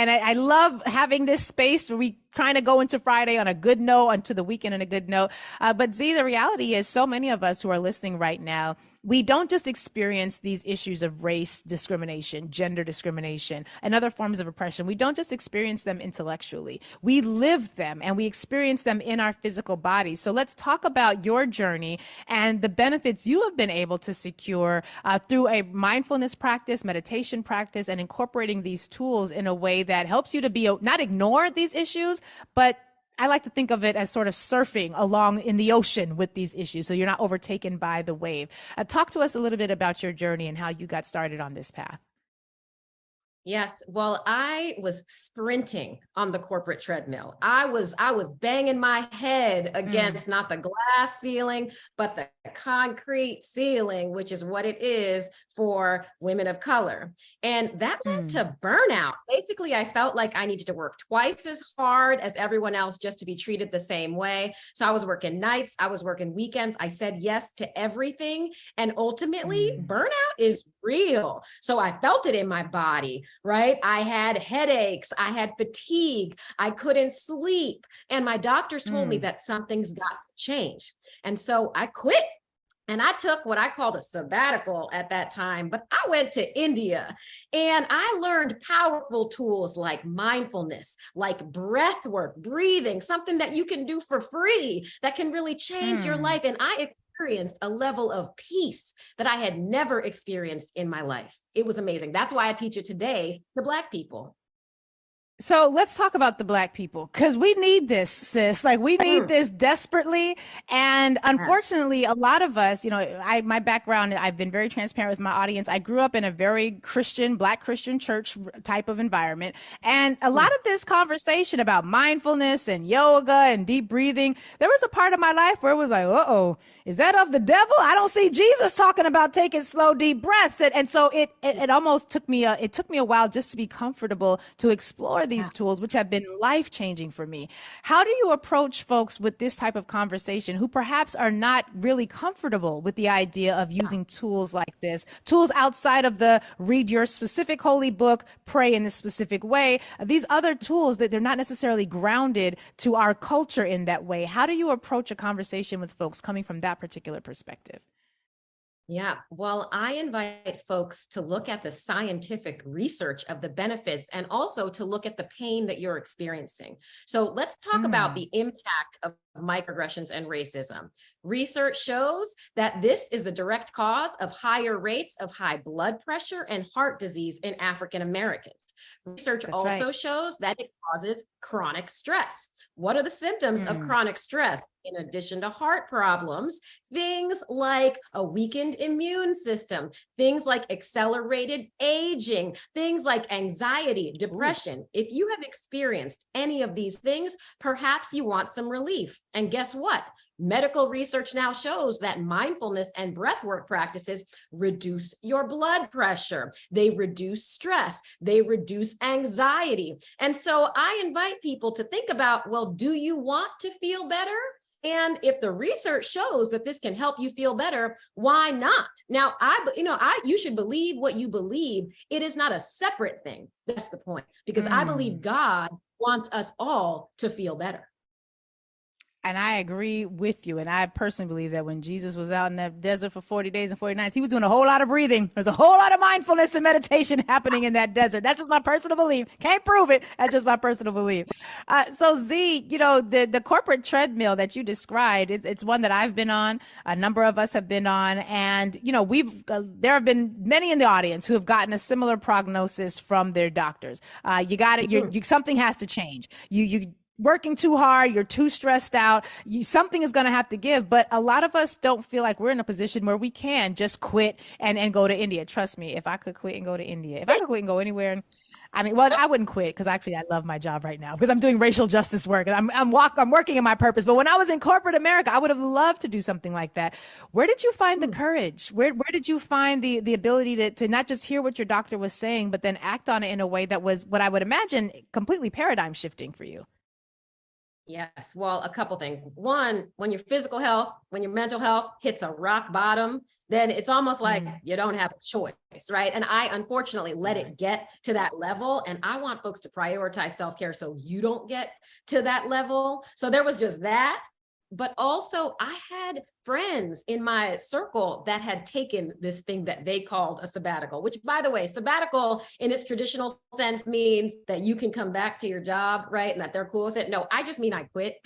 And I love having this space where we kind of go into Friday on a good note, onto the weekend on a good note. But Z, the reality is so many of us who are listening right now, we don't just experience these issues of race discrimination, gender discrimination, and other forms of oppression. We don't just experience them intellectually. We live them and we experience them in our physical bodies. So let's talk about your journey and the benefits you have been able to secure through a mindfulness practice, meditation practice, and incorporating these tools in a way that helps you to be not ignore these issues, but I like to think of it as sort of surfing along in the ocean with these issues, so you're not overtaken by the wave. Talk to us a little bit about your journey and how you got started on this path. Yes. Well, I was sprinting on the corporate treadmill. I was banging my head against not the glass ceiling, but the concrete ceiling, which is what it is for women of color. And that led to burnout. Basically, I felt like I needed to work twice as hard as everyone else just to be treated the same way. So I was working nights, I was working weekends. I said yes to everything. And ultimately, burnout is real. So I felt it in my body, right? I had headaches, I had fatigue, I couldn't sleep. And my doctors told me that something's got to change. And so I quit. And I took what I called a sabbatical at that time, but I went to India and I learned powerful tools like mindfulness, like breath work, breathing, something that you can do for free that can really change your life. And I experienced a level of peace that I had never experienced in my life. It was amazing. That's why I teach it today to Black people. So let's talk about the Black people, because we need this, sis. Like, we need this desperately. And unfortunately, a lot of us, my background, I've been very transparent with my audience. I grew up in a very Christian, Black Christian church type of environment. And a lot of this conversation about mindfulness and yoga and deep breathing, there was a part of my life where it was like, uh-oh, is that of the devil? I don't see Jesus talking about taking slow, deep breaths. And so it almost took me a while just to be comfortable to explore these tools, which have been life-changing for me. How do you approach folks with this type of conversation who perhaps are not really comfortable with the idea of using tools like this, tools outside of the read your specific holy book, pray in this specific way, these other tools that they're not necessarily grounded to our culture in that way? How do you approach a conversation with folks coming from that particular perspective? Yeah, well, I invite folks to look at the scientific research of the benefits and also to look at the pain that you're experiencing. So let's talk about the impact of microaggressions and racism. Research shows that this is the direct cause of higher rates of high blood pressure and heart disease in African Americans. Research also shows that it causes chronic stress. What are the symptoms of chronic stress? In addition to heart problems, things like a weakened immune system, things like accelerated aging, things like anxiety, depression. If you have experienced any of these things, perhaps you want some relief. And guess what? Medical research now shows that mindfulness and breathwork practices reduce your blood pressure. They reduce stress. They reduce anxiety. And so I invite people to think about, well, do you want to feel better? And if the research shows that this can help you feel better, why not? Now, you should believe what you believe. It is not a separate thing. That's the point, because I believe God wants us all to feel better. And I agree with you. And I personally believe that when Jesus was out in that desert for 40 days and 40 nights, he was doing a whole lot of breathing. There's a whole lot of mindfulness and meditation happening in that desert. That's just my personal belief. Can't prove it. That's just my personal belief. So Z, the corporate treadmill that you described, it's one that I've been on. A number of us have been on. And, there have been many in the audience who have gotten a similar prognosis from their doctors. Something has to change. You working too hard, you're too stressed out, something is going to have to give. But a lot of us don't feel like we're in a position where we can just quit and go to India. Trust me, if I could quit and go to India, if I could quit and go anywhere, I wouldn't quit, because actually I love my job right now because I'm doing racial justice work. I'm working in my purpose. But when I was in corporate America, I would have loved to do something like that. Where did you find the courage? Where did you find the ability to not just hear what your doctor was saying, but then act on it in a way that was what I would imagine completely paradigm shifting for you? Yes. Well, a couple things. One, when your physical health, when your mental health hits a rock bottom, then it's almost like you don't have a choice, right? And I unfortunately let it get to that level. And I want folks to prioritize self-care so you don't get to that level. So there was just that. But also, I had friends in my circle that had taken this thing that they called a sabbatical, which, by the way, sabbatical in its traditional sense means that you can come back to your job, right? And that they're cool with it. No, I just mean I quit.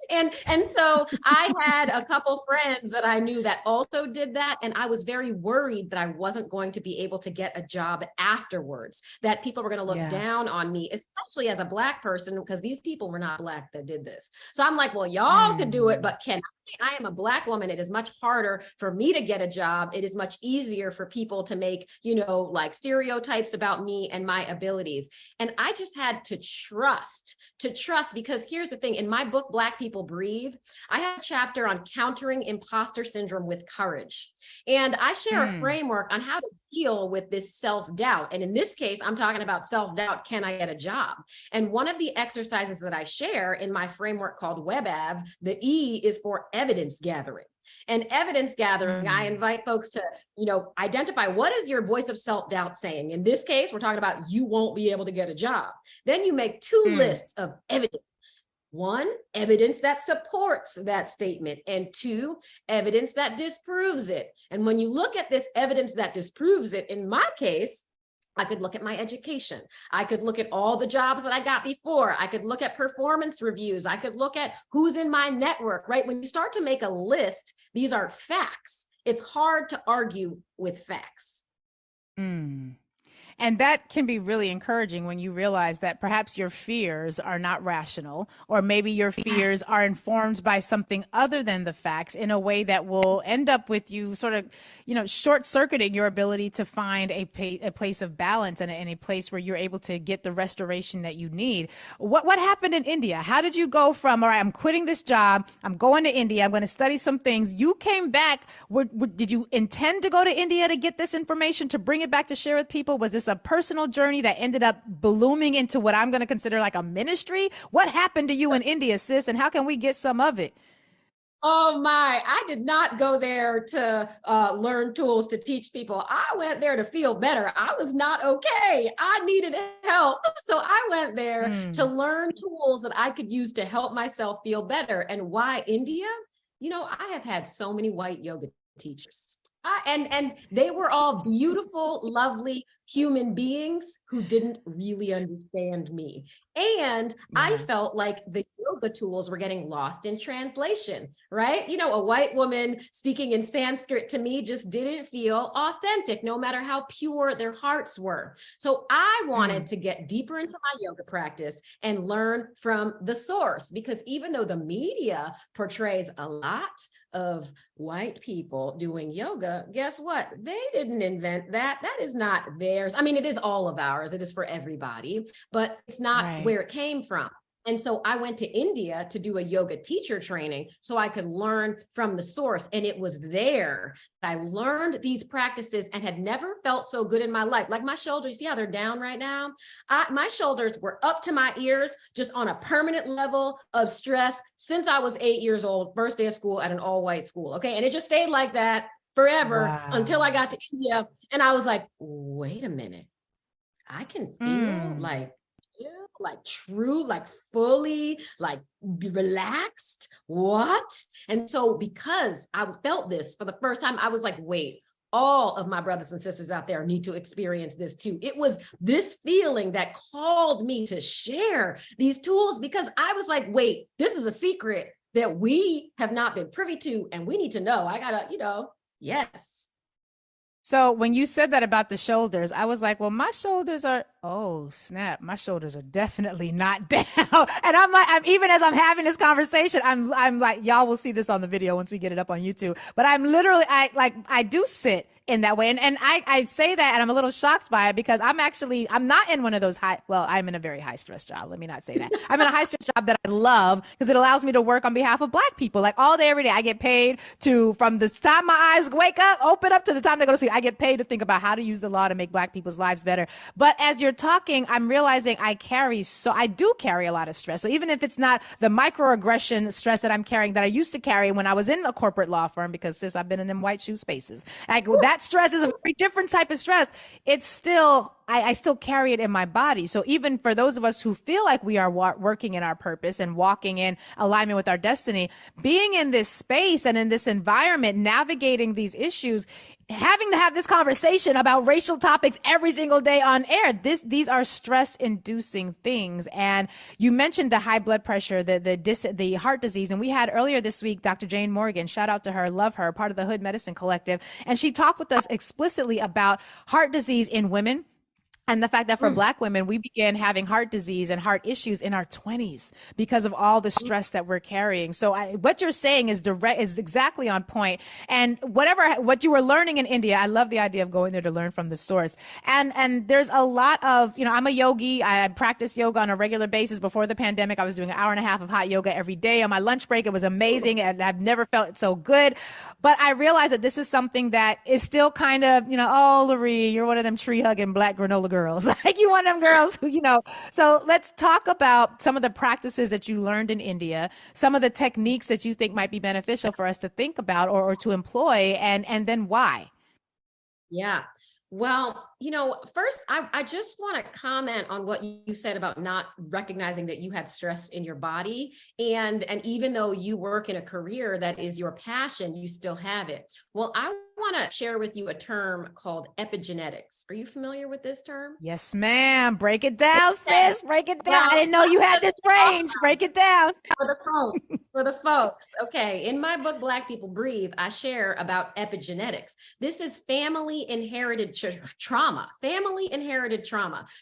And so I had a couple friends that I knew that also did that. And I was very worried that I wasn't going to be able to get a job afterwards, that people were going to look down on me, especially as a Black person, because these people were not Black that did this. So I'm like, well, y'all could do it, but can I am a Black woman. It is much harder for me to get a job. It is much easier for people to make, like stereotypes about me and my abilities. And I just had to trust, because here's the thing. In my book, Black People Breathe, I have a chapter on countering imposter syndrome with courage. And I share a framework on how to deal with this self-doubt. And in this case, I'm talking about self-doubt. Can I get a job? And one of the exercises that I share in my framework called WebAV, the E is for evidence gathering. And evidence gathering, I invite folks to, identify what is your voice of self-doubt saying. In this case, we're talking about you won't be able to get a job. Then you make two lists of evidence. One, evidence that supports that statement, and two, evidence that disproves it. And when you look at this evidence that disproves it, in my case, I could look at my education. I could look at all the jobs that I got before. I could look at performance reviews. I could look at who's in my network, right? When you start to make a list, these are facts. It's hard to argue with facts. And that can be really encouraging when you realize that perhaps your fears are not rational, or maybe your fears are informed by something other than the facts in a way that will end up with you sort of, short circuiting your ability to find a place of balance and a place where you're able to get the restoration that you need. What happened in India? How did you go from, all right, I'm quitting this job, I'm going to India, I'm going to study some things. You came back. Did you intend to go to India to get this information, to bring it back to share with people? Was this a personal journey that ended up blooming into what I'm going to consider like a ministry? What happened to you in India, sis? And how can we get some of it? Oh my, I did not go there to learn tools to teach people. I went there to feel better. I was not okay. I needed help. So I went there to learn tools that I could use to help myself feel better. And why India? I have had so many white yoga teachers. And they were all beautiful, lovely human beings who didn't really understand me. And I felt like the yoga tools were getting lost in translation, right? A white woman speaking in Sanskrit to me just didn't feel authentic, no matter how pure their hearts were. So I wanted to get deeper into my yoga practice and learn from the source, because even though the media portrays a lot of white people doing yoga, guess what? They didn't invent that. That is not theirs. I mean, it is all of ours. It is for everybody, but it's not where it came from. And so I went to India to do a yoga teacher training so I could learn from the source. And it was there that I learned these practices and had never felt so good in my life. Like my shoulders, they're down right now. My shoulders were up to my ears, just on a permanent level of stress since I was 8 years old, first day of school at an all-white school. Okay. And it just stayed like that forever until I got to India. And I was like, wait a minute, I can feel like true, like fully, like relaxed. What? And so because I felt this for the first time, I was like, wait, all of my brothers and sisters out there need to experience this too. It was this feeling that called me to share these tools, because I was like, wait, this is a secret that we have not been privy to, and we need to know. I gotta, yes. So when you said that about the shoulders, I was like, well, my shoulders are, oh snap, my shoulders are definitely not down. And even as I'm having this conversation, I'm like, y'all will see this on the video once we get it up on YouTube, but I'm literally, I do sit in that way. And I say that, and I'm a little shocked by it, because I'm not in one of those I'm in a very high stress job. Let me not say that. I'm in a high stress job that I love, because it allows me to work on behalf of Black people. Like all day, every day, I get paid from the time my eyes open up to the time they go to sleep, I get paid to think about how to use the law to make Black people's lives better. But as you're you're talking, I'm realizing I do carry a lot of stress. So even if it's not the microaggression stress that I'm carrying that I used to carry when I was in a corporate law firm, because sis, I've been in them white shoe spaces. Like that stress is a very different type of stress. It's still, I still carry it in my body. So even for those of us who feel like we are working in our purpose and walking in alignment with our destiny, being in this space and in this environment, navigating these issues, having to have this conversation about racial topics every single day on air, these are stress inducing things. And you mentioned the high blood pressure, the heart disease. And we had earlier this week, Dr. Jane Morgan, shout out to her, love her, part of the Hood Medicine Collective. And she talked with us explicitly about heart disease in women. And the fact that for Black women, we began having heart disease and heart issues in our 20s because of all the stress that we're carrying. So what you're saying is exactly on point. And what you were learning in India, I love the idea of going there to learn from the source. And there's a lot of, I'm a yogi. I practiced yoga on a regular basis. Before the pandemic, I was doing an hour and a half of hot yoga every day on my lunch break. It was amazing. And I've never felt so good. But I realized that this is something that is still kind of, oh, Lurie, you're one of them tree hugging Black granola girls. Like you one of them girls who, So let's talk about some of the practices that you learned in India, some of the techniques that you think might be beneficial for us to think about or to employ, and then why. Yeah. Well, first, I just want to comment on what you said about not recognizing that you had stress in your body. And even though you work in a career that is your passion, you still have it. Well, I want to share with you a term called epigenetics. Are you familiar with this term? Yes, ma'am. Break it down, sis. Break it down. I didn't know you had this range. Break it down. For the folks. Okay. In my book, Black People Breathe, I share about epigenetics. This is family inherited trauma,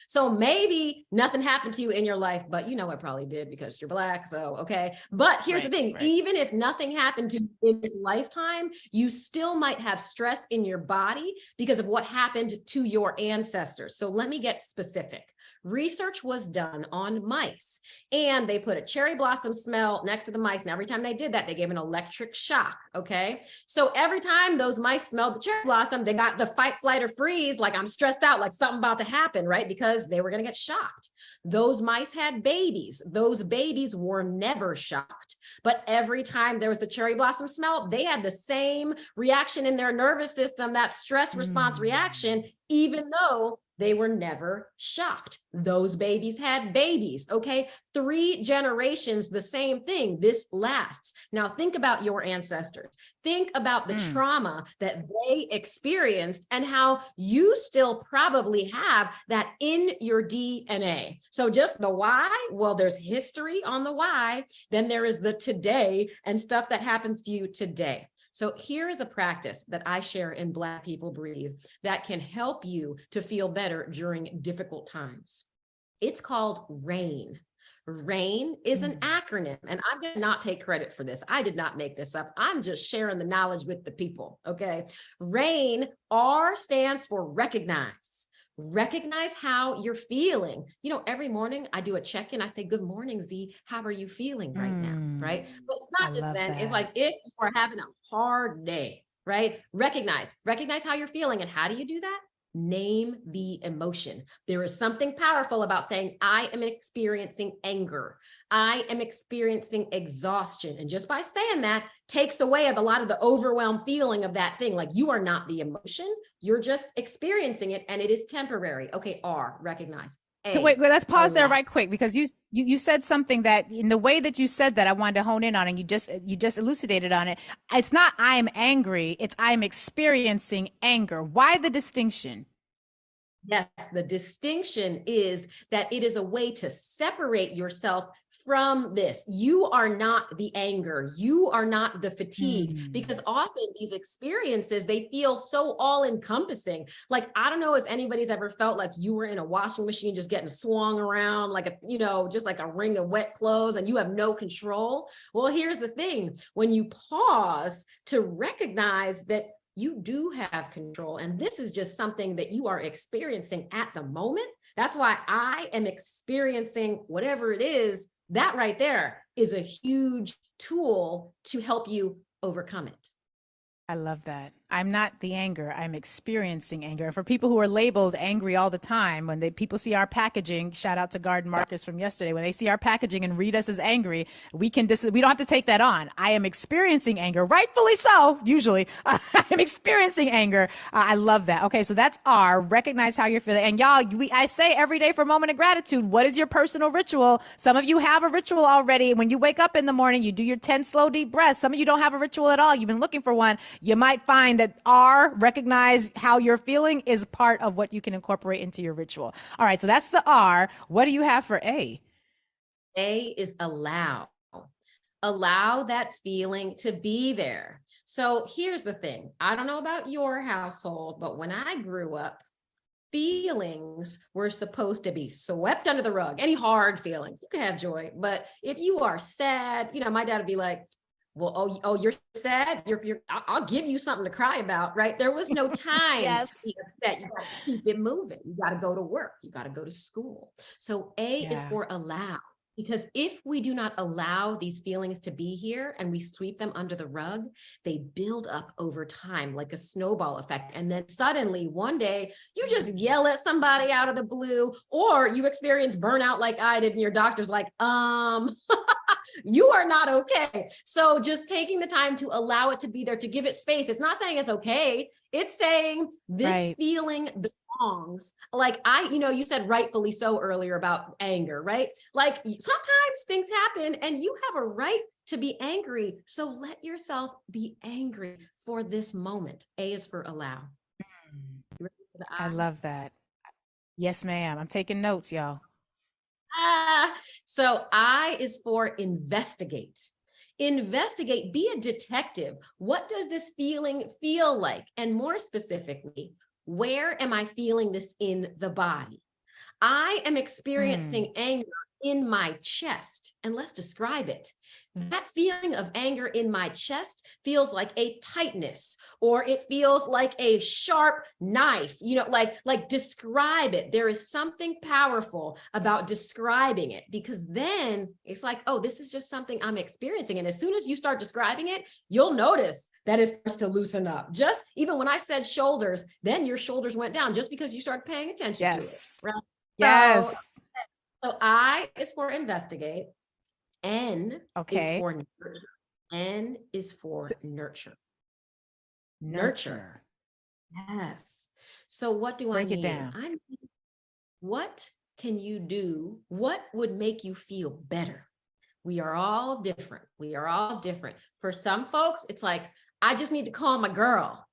So maybe nothing happened to you in your life, but it probably did because you're Black. So, okay. But here's the thing, even if nothing happened to you in this lifetime, you still might have stress in your body because of what happened to your ancestors. So let me get specific. Research was done on mice, and they put a cherry blossom smell next to the mice. And every time they did that, they gave an electric shock. Okay. So every time those mice smelled the cherry blossom, they got the fight, flight, or freeze, like I'm stressed out, like something about to happen, right? Because they were going to get shocked. Those mice had babies. Those babies were never shocked. But every time there was the cherry blossom smell, they had the same reaction in their nervous system, that stress response reaction, even though they were never shocked. Those babies had babies, okay? 3 generations, the same thing. This lasts. Now think about your ancestors. Think about the trauma that they experienced and how you still probably have that in your DNA. So just the why, well, there's history on the why, then there is the today and stuff that happens to you today. So here is a practice that I share in Black People Breathe that can help you to feel better during difficult times. It's called RAIN. RAIN is an acronym, and I'm going to not take credit for this. I did not make this up. I'm just sharing the knowledge with the people. Okay. RAIN, R stands for recognize. Recognize how you're feeling. Every morning I do a check-in. I say, good morning, Z. How are you feeling right now? Right. But it's not just then. It's like if you are having a hard day, right? Recognize how you're feeling. And how do you do that? Name the emotion. There is something powerful about saying, I am experiencing anger. I am experiencing exhaustion. And just by saying that takes away a lot of the overwhelmed feeling of that thing. Like you are not the emotion. You're just experiencing it and it is temporary. Okay. R, recognize. Wait, let's pause there right quick, because you said something that in the way that you said that I wanted to hone in on, and you just elucidated on it. It's not I'm angry, it's I'm experiencing anger. Why the distinction? Yes, the distinction is that it is a way to separate yourself from this. You are not the anger. You are not the fatigue, because often these experiences, they feel so all encompassing. Like, I don't know if anybody's ever felt like you were in a washing machine, just getting swung around like just like a ring of wet clothes and you have no control. Well, here's the thing. When you pause to recognize that you do have control, and this is just something that you are experiencing at the moment. That's why I am experiencing whatever it is. That right there is a huge tool to help you overcome it. I love that. I'm not the anger. I'm experiencing anger. And for people who are labeled angry all the time, when people see our packaging, shout out to Garden Marcus from yesterday, when they see our packaging and read us as angry, we don't have to take that on. I am experiencing anger, rightfully so. Usually, I'm experiencing anger. I love that. Okay, so that's R. Recognize how you're feeling. And y'all, I say every day for a moment of gratitude. What is your personal ritual? Some of you have a ritual already. When you wake up in the morning, you do your 10 slow deep breaths. Some of you don't have a ritual at all. You've been looking for one. You might find that R, recognize how you're feeling, is part of what you can incorporate into your ritual. All right, so that's the R. What do you have for A? A is allow. Allow that feeling to be there. So here's the thing. I don't know about your household, but when I grew up, feelings were supposed to be swept under the rug. Any hard feelings, you can have joy, but if you are sad, my dad would be like, well, you're sad. I'll give you something to cry about, right? There was no time Yes. to be upset. You got to keep it moving. You got to go to work. You got to go to school. So A is for allow. Because if we do not allow these feelings to be here and we sweep them under the rug, they build up over time like a snowball effect. And then suddenly one day you just yell at somebody out of the blue, or you experience burnout like I did, and your doctor's like, you are not okay. So just taking the time to allow it to be there, to give it space. It's not saying it's okay. It's saying this feeling belongs. Like you said rightfully so earlier about anger, right? Like sometimes things happen and you have a right to be angry. So let yourself be angry for this moment. A is for allow. I love that. Yes, ma'am. I'm taking notes, y'all. So I is for investigate. Investigate, be a detective. What does this feeling feel like? And more specifically, where am I feeling this in the body? I am experiencing anger in my chest, and let's describe it. That feeling of anger in my chest feels like a tightness, or it feels like a sharp knife, like describe it. There is something powerful about describing it, because then it's like, oh, this is just something I'm experiencing. And as soon as you start describing it, you'll notice that it starts to loosen up. Just even when I said shoulders, then your shoulders went down just because you started paying attention to it. Right? Yes. So I is for investigate. N is for nurture. N is for nurture. Nurture. Yes. So what do I mean? Break it down. What can you do? What would make you feel better? We are all different. We are all different. For some folks, it's like, I just need to call my girl,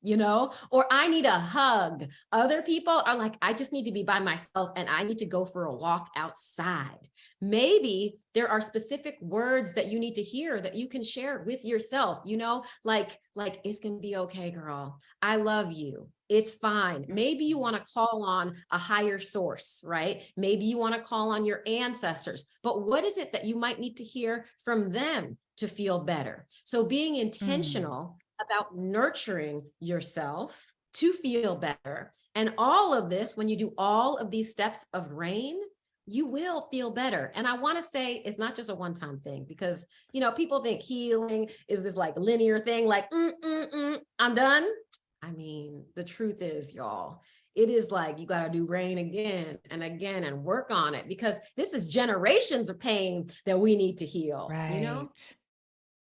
or I need a hug. Other people are like, I just need to be by myself and I need to go for a walk outside. Maybe there are specific words that you need to hear that you can share with yourself, like it's going to be okay, girl. I love you. It's fine. Maybe you want to call on a higher source, right? Maybe you want to call on your ancestors, but what is it that you might need to hear from them to feel better? So being intentional about nurturing yourself to feel better. And all of this, when you do all of these steps of RAIN, you will feel better. And I want to say it's not just a one-time thing, because, people think healing is this like linear thing, like, I'm done. I mean, the truth is, y'all, it is like you got to do RAIN again and again and work on it, because this is generations of pain that we need to heal, Right.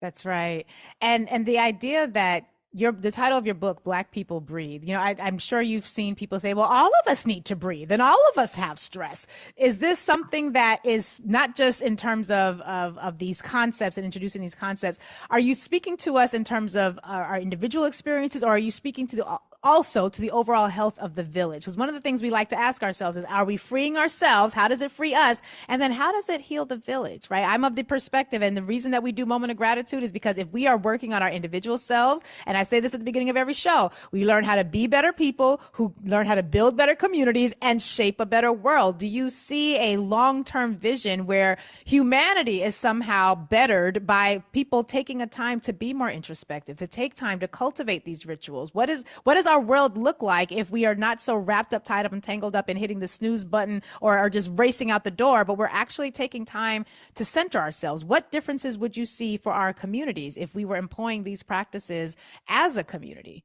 That's right. And the idea that the title of your book, Black People Breathe, I'm sure you've seen people say, well, all of us need to breathe and all of us have stress. Is this something that is not just in terms of these concepts and introducing these concepts? Are you speaking to us in terms of our individual experiences, or are you speaking to also to the overall health of the village? Because one of the things we like to ask ourselves is, are we freeing ourselves? How does it free us? And then how does it heal the village, right? I'm of the perspective, and the reason that we do Moment of Gratitude is because if we are working on our individual selves, and I say this at the beginning of every show, we learn how to be better people who learn how to build better communities and shape a better world. Do you see a long-term vision where humanity is somehow bettered by people taking a time to be more introspective, to take time to cultivate these rituals? What is our world look like if we are not so wrapped up, tied up, and tangled up in hitting the snooze button or are just racing out the door, but we're actually taking time to center ourselves? What differences would you see for our communities if we were employing these practices as a community?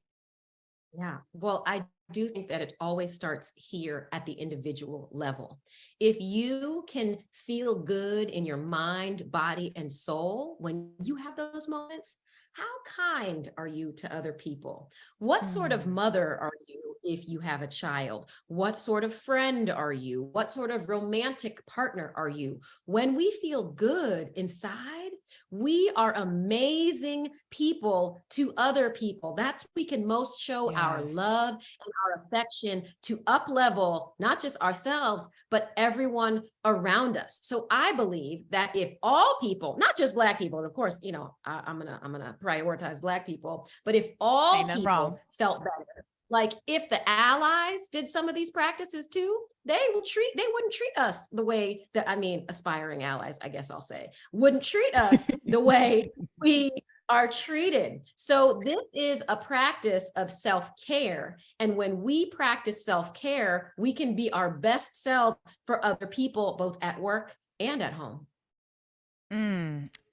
Yeah. Well, I do think that it always starts here at the individual level. If you can feel good in your mind, body, and soul when you have those moments, how kind are you to other people? What sort of Mm. mother are you if you have a child? What sort of friend are you? What sort of romantic partner are you? When we feel good inside, we are amazing people to other people. That's we can most show our Yes. love and our affection to up level not just ourselves but everyone around us. So I believe that if all people, not just Black people, and of course, I'm gonna prioritize Black people, but if Ain't all nothing wrong. people felt better, like if the allies did some of these practices too, they wouldn't treat us the way that, I mean, aspiring allies, I guess I'll say, wouldn't treat us the way we are treated. So this is a practice of self-care. And when we practice self-care, we can be our best self for other people, both at work and at home.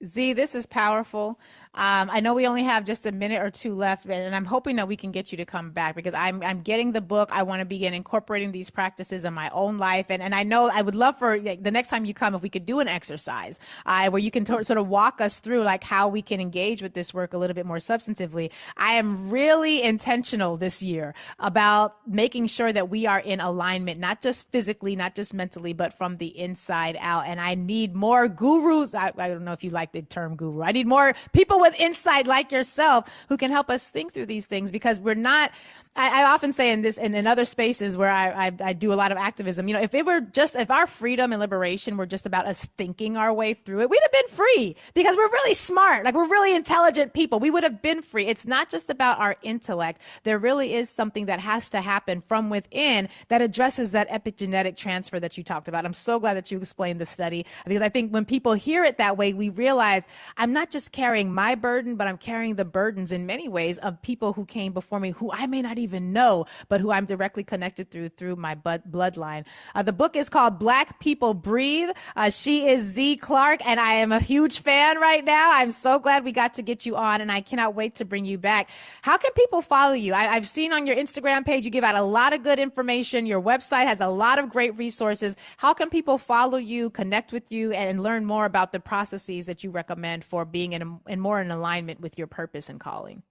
Z, this is powerful. I know we only have just a minute or two left, and I'm hoping that we can get you to come back because I'm getting the book. I want to begin incorporating these practices in my own life, and I know I would love for the next time you come if we could do an exercise where you can sort of walk us through like how we can engage with this work a little bit more substantively. I am really intentional this year about making sure that we are in alignment, not just physically, not just mentally, but from the inside out. And I need more gurus. I don't know if you like the term guru. I need more people with insight like yourself who can help us think through these things because we're not, I often say in this and in other spaces where I do a lot of activism, you know, if our freedom and liberation were just about us thinking our way through it, we'd have been free because we're really smart. Like we're really intelligent people. We would have been free. It's not just about our intellect. There really is something that has to happen from within that addresses that epigenetic transfer that you talked about. I'm so glad that you explained the study because I think when people hear it that way, we realize I'm not just carrying my burden, but I'm carrying the burdens in many ways of people who came before me who I may not even know, but who I'm directly connected through my bloodline. The book is called Black People Breathe. She is Z Clarke, and I am a huge fan right now. I'm so glad we got to get you on, and I cannot wait to bring you back. How can people follow you? I've seen on your Instagram page, you give out a lot of good information. Your website has a lot of great resources. How can people follow you, connect with you, and learn more about the processes that you recommend for being in more in alignment with your purpose and calling?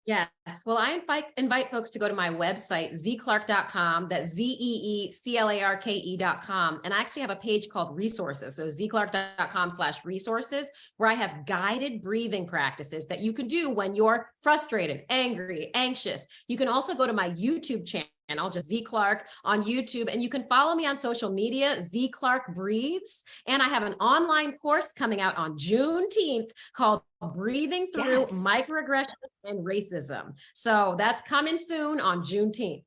Yes. Well, I invite folks to go to my website, zclarke.com. That's ZEECLARKE.com. And I actually have a page called resources. So zclarke.com/resources, where I have guided breathing practices that you can do when you're frustrated, angry, anxious. You can also go to my YouTube channel. Just Z Clarke on YouTube, and you can follow me on social media, Z Clarke Breathes. And I have an online course coming out on Juneteenth called Breathing Through Yes. Microaggression and Racism. So that's coming soon on Juneteenth.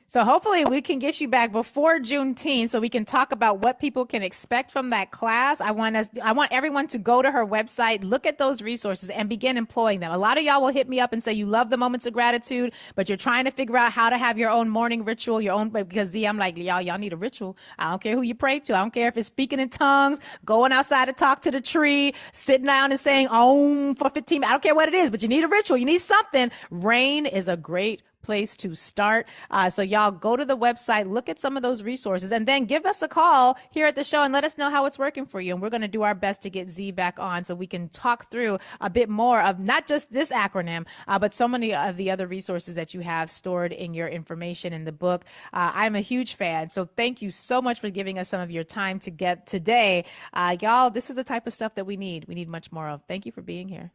So hopefully we can get you back before Juneteenth so we can talk about what people can expect from that class. I want everyone to go to her website, look at those resources and begin employing them. A lot of y'all will hit me up and say you love the moments of gratitude, but you're trying to figure out how to have your own morning ritual, because Z, I'm like, y'all need a ritual. I don't care who you pray to. I don't care if it's speaking in tongues, going outside to talk to the tree, sitting down and saying Om for 15 minutes. I don't care what it is, but you need a ritual. You need something. Rain is a great place to start. So y'all go to the website, look at some of those resources, and then give us a call here at the show and let us know how it's working for you. And we're going to do our best to get Z back on so we can talk through a bit more of not just this acronym, but so many of the other resources that you have stored in your information in the book. I'm a huge fan. So thank you so much for giving us some of your time to get today. Y'all, this is the type of stuff that we need. We need much more of. Thank you for being here.